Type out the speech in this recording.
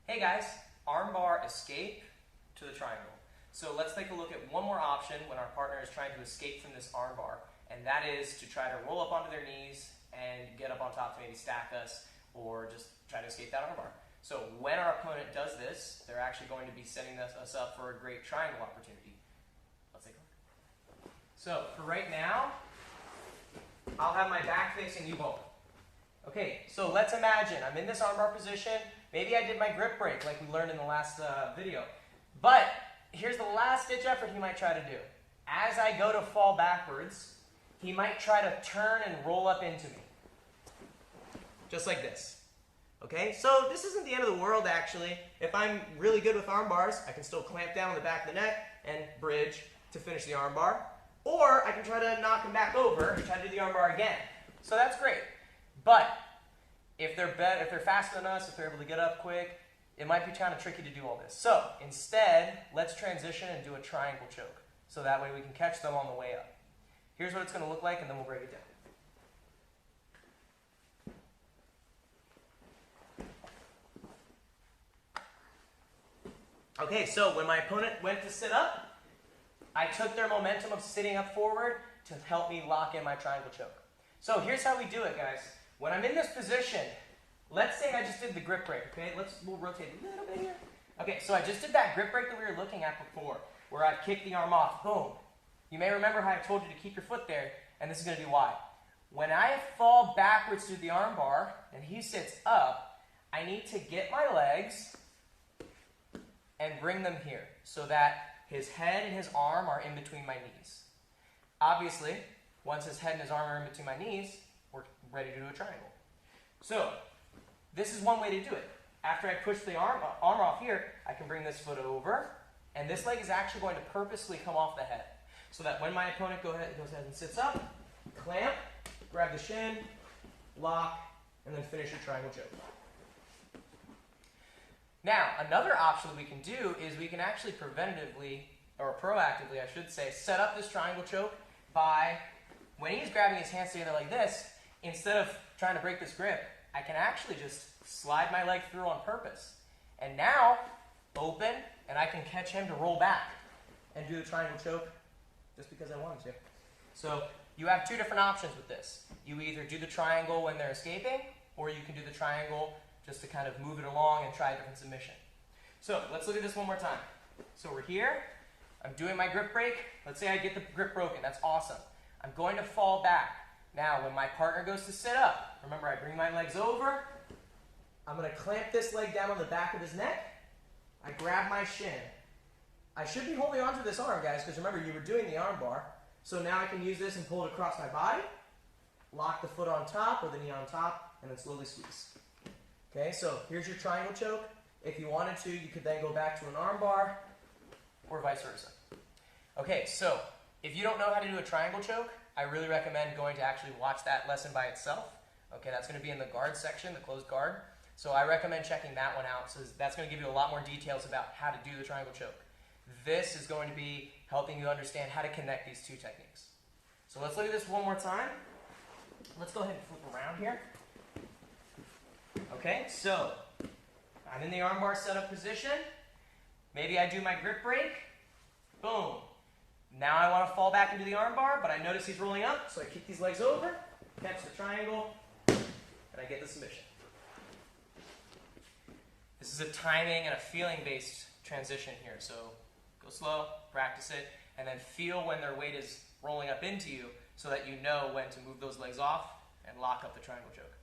Hey guys, armbar escape to the triangle. So let's take a look at one more option when our partner is trying to escape from this armbar, and that is to try to roll up onto their knees and get up on top to maybe stack us or just try to escape that armbar. So when our opponent does this, they're actually going to be setting us up for a great triangle opportunity. Let's take a look. So for right now, I'll have my back facing you both. Okay, so let's imagine I'm in this armbar position. Maybe I did my grip break like we learned in the last video. But here's the last ditch effort he might try to do. As I go to fall backwards, he might try to turn and roll up into me. Just like this. Okay, so this isn't the end of the world actually. If I'm really good with arm bars, I can still clamp down on the back of the neck and bridge to finish the arm bar. Or I can try to knock him back over and try to do the arm bar again. So that's great. But if they're faster than us, if they're able to get up quick, it might be kind of tricky to do all this. So instead, let's transition and do a triangle choke. So that way we can catch them on the way up. Here's what it's going to look like, and then we'll break it down. Okay, so when my opponent went to sit up, I took their momentum of sitting up forward to help me lock in my triangle choke. So here's how we do it, guys. When I'm in this position, let's say I just did the grip break, okay? We'll rotate a little bit here. Okay, so I just did that grip break that we were looking at before, where I kicked the arm off, boom. You may remember how I told you to keep your foot there, and this is going to be why. When I fall backwards through the arm bar, and he sits up, I need to get my legs and bring them here, so that his head and his arm are in between my knees. Obviously, once his head and his arm are in between my knees, we're ready to do a triangle. So, this is one way to do it. After I push the arm off here, I can bring this foot over, and this leg is actually going to purposely come off the head. So that when my opponent goes ahead and sits up, clamp, grab the shin, lock, and then finish your triangle choke. Now, another option that we can do is we can actually preventatively, or proactively I should say, set up this triangle choke by, when he's grabbing his hands together like this, instead of trying to break this grip, I can actually just slide my leg through on purpose. And now, open, and I can catch him to roll back and do the triangle choke just because I wanted to. So you have two different options with this. You either do the triangle when they're escaping, or you can do the triangle just to kind of move it along and try a different submission. So let's look at this one more time. So we're here. I'm doing my grip break. Let's say I get the grip broken. That's awesome. I'm going to fall back. Now, when my partner goes to sit up, remember I bring my legs over. I'm going to clamp this leg down on the back of his neck. I grab my shin. I should be holding onto this arm, guys, because remember, you were doing the arm bar. So now I can use this and pull it across my body, lock the foot on top or the knee on top, and then slowly squeeze. Okay, so here's your triangle choke. If you wanted to, you could then go back to an arm bar or vice versa. Okay, so if you don't know how to do a triangle choke, I really recommend going to actually watch that lesson by itself. Okay, that's going to be in the guard section, the closed guard. So I recommend checking that one out. So that's going to give you a lot more details about how to do the triangle choke. This is going to be helping you understand how to connect these two techniques. So let's look at this one more time. Let's go ahead and flip around here. Okay, so I'm in the armbar setup position. Maybe I do my grip break. Boom. Now I want to fall back into the armbar, but I notice he's rolling up, so I kick these legs over, catch the triangle, and I get the submission. This is a timing and a feeling-based transition here, so go slow, practice it, and then feel when their weight is rolling up into you so that you know when to move those legs off and lock up the triangle choke.